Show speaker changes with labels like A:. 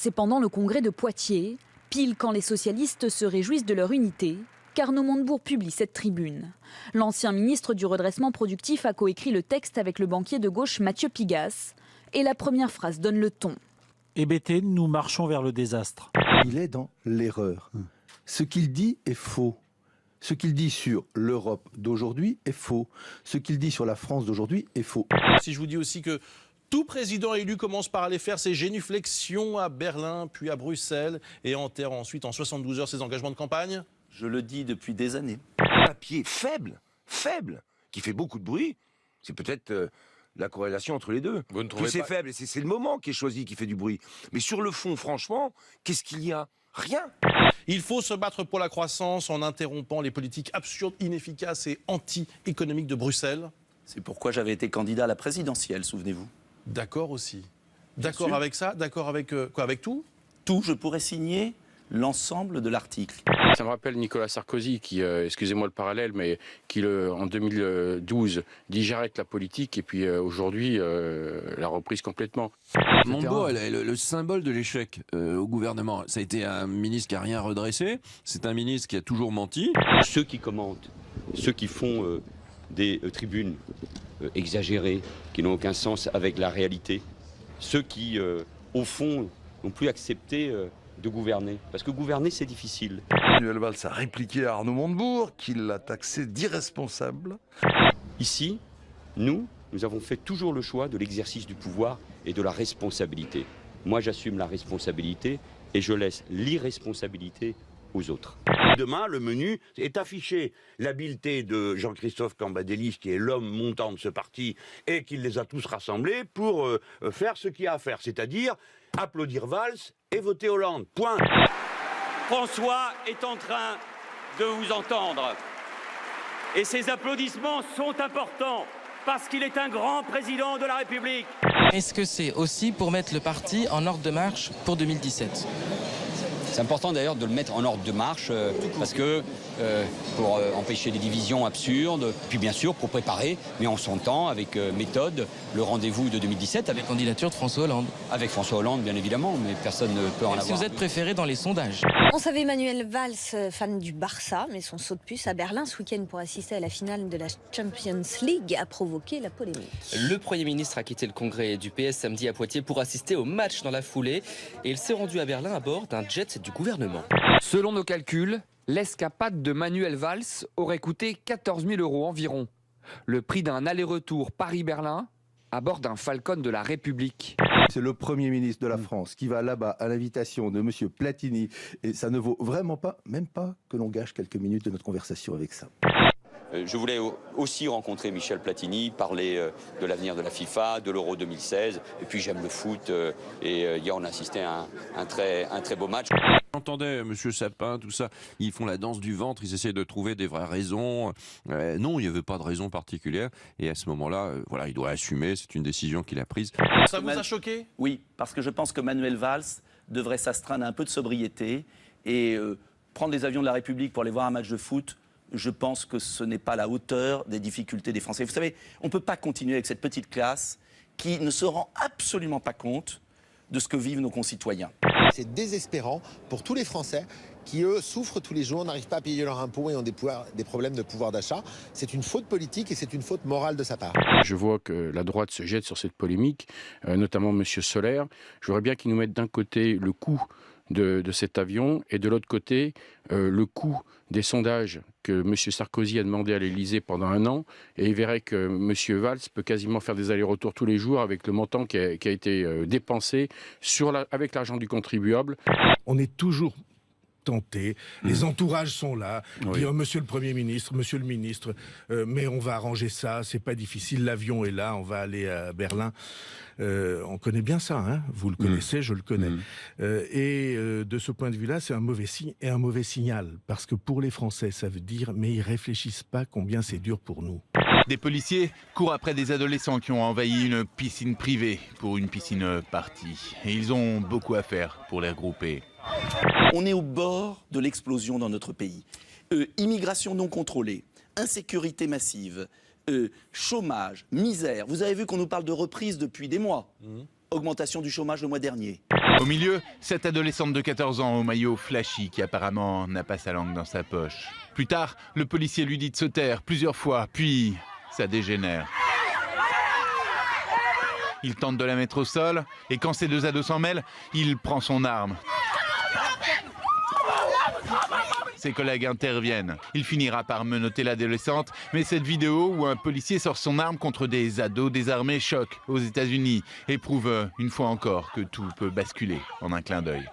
A: C'est pendant le congrès de Poitiers, pile quand les socialistes se réjouissent de leur unité, qu'Arnaud Montebourg publie cette tribune. L'ancien ministre du redressement productif a coécrit le texte avec le banquier de gauche Mathieu Pigasse. Et la première phrase donne le ton.
B: Hébété, nous marchons vers le désastre.
C: Il est dans l'erreur. Ce qu'il dit est faux. Ce qu'il dit sur l'Europe d'aujourd'hui est faux. Ce qu'il dit sur la France d'aujourd'hui est faux.
D: Si je vous dis aussi que tout président élu commence par aller faire ses génuflexions à Berlin, puis à Bruxelles, et enterre ensuite en 72 heures ses engagements de campagne.
E: Je le dis depuis des années.
F: Un papier faible, qui fait beaucoup de bruit, c'est peut-être la corrélation entre les deux.
G: Vous ne trouvez
F: c'est
G: pas...
F: faible, et c'est le moment qui est choisi, qui fait du bruit. Mais sur le fond, franchement, qu'est-ce qu'il y a? Rien.
D: Il faut se battre pour la croissance en interrompant les politiques absurdes, inefficaces et anti-économiques de Bruxelles.
E: C'est pourquoi j'avais été candidat à la présidentielle, souvenez-vous.
D: D'accord aussi. D'accord avec ça? D'accord avec quoi? Avec tout?
E: Tout, je pourrais signer l'ensemble de l'article.
G: Ça me rappelle Nicolas Sarkozy qui, excusez-moi le parallèle, mais qui en 2012 dit j'arrête la politique et puis aujourd'hui l'a reprise complètement.
H: Montebourg est le symbole de l'échec au gouvernement. Ça a été un ministre qui n'a rien redressé, c'est un ministre qui a toujours menti.
I: Ceux qui commentent, ceux qui font des tribunes exagérées, qui n'ont aucun sens avec la réalité, ceux qui, au fond, n'ont plus accepté de gouverner. Parce que gouverner, c'est difficile.
J: Manuel Valls a répliqué à Arnaud Montebourg, qui l'a taxé d'irresponsable.
I: Ici, nous avons fait toujours le choix de l'exercice du pouvoir et de la responsabilité. Moi, j'assume la responsabilité et je laisse l'irresponsabilité aux autres.
K: Demain, le menu est affiché. L'habileté de Jean-Christophe Cambadélis, qui est l'homme montant de ce parti, et qui les a tous rassemblés pour faire ce qu'il y a à faire, c'est-à-dire applaudir Valls et voter Hollande. Point.
L: François est en train de vous entendre. Et ces applaudissements sont importants parce qu'il est un grand président de la République.
M: Est-ce que c'est aussi pour mettre le parti en ordre de marche pour 2017 ?
N: C'est important d'ailleurs de le mettre en ordre de marche parce que pour empêcher des divisions absurdes, puis bien sûr pour préparer, mais en son temps, avec méthode, le rendez-vous de 2017 avec
M: candidature de François Hollande.
N: Avec François Hollande bien évidemment, mais personne ne peut en avoir.
M: Si vous êtes préféré dans les sondages.
O: On savait Manuel Valls, fan du Barça, mais son saut de puce à Berlin ce week-end pour assister à la finale de la Champions League a provoqué la polémique.
M: Le Premier ministre a quitté le congrès du PS samedi à Poitiers pour assister au match dans la foulée et il s'est rendu à Berlin à bord d'un jet du gouvernement.
P: Selon nos calculs, l'escapade de Manuel Valls aurait coûté 14 000 € environ. Le prix d'un aller-retour Paris-Berlin à bord d'un Falcon de la République.
C: C'est le Premier ministre de la France qui va là-bas à l'invitation de M. Platini. Et ça ne vaut vraiment pas, même pas, que l'on gâche quelques minutes de notre conversation avec ça.
I: Je voulais aussi rencontrer Michel Platini, parler de l'avenir de la FIFA, de l'Euro 2016. Et puis j'aime le foot et hier on a assisté à un très beau match.
H: J'entendais M. Sapin, tout ça, ils font la danse du ventre, ils essaient de trouver des vraies raisons. Non, il n'y avait pas de raison particulière. Et à ce moment-là, voilà, il doit assumer, c'est une décision qu'il a prise.
D: Ça vous a choqué?
E: Oui, parce que je pense que Manuel Valls devrait s'astreindre à un peu de sobriété et prendre les avions de la République pour aller voir un match de foot. Je pense que ce n'est pas à la hauteur des difficultés des Français. Vous savez, on ne peut pas continuer avec cette petite classe qui ne se rend absolument pas compte de ce que vivent nos concitoyens.
Q: C'est désespérant pour tous les Français qui, eux, souffrent tous les jours, n'arrivent pas à payer leurs impôts et ont des problèmes de pouvoir d'achat. C'est une faute politique et c'est une faute morale de sa part.
G: Je vois que la droite se jette sur cette polémique, notamment M. Solaire. Je voudrais bien qu'ils nous mettent d'un côté le coût de cet avion et de l'autre côté le coût des sondages que M. Sarkozy a demandé à l'Élysée pendant 1 an, et il verrait que M. Valls peut quasiment faire des allers-retours tous les jours avec le montant qui a été dépensé avec l'argent du contribuable.
R: On est toujours tenté, les entourages sont là, dire monsieur le Premier ministre, monsieur le ministre, mais on va arranger ça, c'est pas difficile, l'avion est là, on va aller à Berlin. On connaît bien ça, hein, vous le connaissez, je le connais. De ce point de vue-là, c'est un mauvais signe et un mauvais signal, parce que pour les Français, ça veut dire, mais ils réfléchissent pas combien c'est dur pour nous.
S: Des policiers courent après des adolescents qui ont envahi une piscine privée pour une piscine party. Et ils ont beaucoup à faire pour les regrouper.
E: On est au bord de l'explosion dans notre pays. Immigration non contrôlée, insécurité massive, chômage, misère. Vous avez vu qu'on nous parle de reprise depuis des mois. Augmentation du chômage le mois dernier.
S: Au milieu, cette adolescente de 14 ans au maillot flashy qui apparemment n'a pas sa langue dans sa poche. Plus tard, le policier lui dit de se taire plusieurs fois, puis ça dégénère. Il tente de la mettre au sol, et quand ces deux ados s'en mêlent, il prend son arme. Ses collègues interviennent. Il finira par menotter l'adolescente, mais cette vidéo où un policier sort son arme contre des ados désarmés choque aux États-Unis et prouve une fois encore que tout peut basculer en un clin d'œil.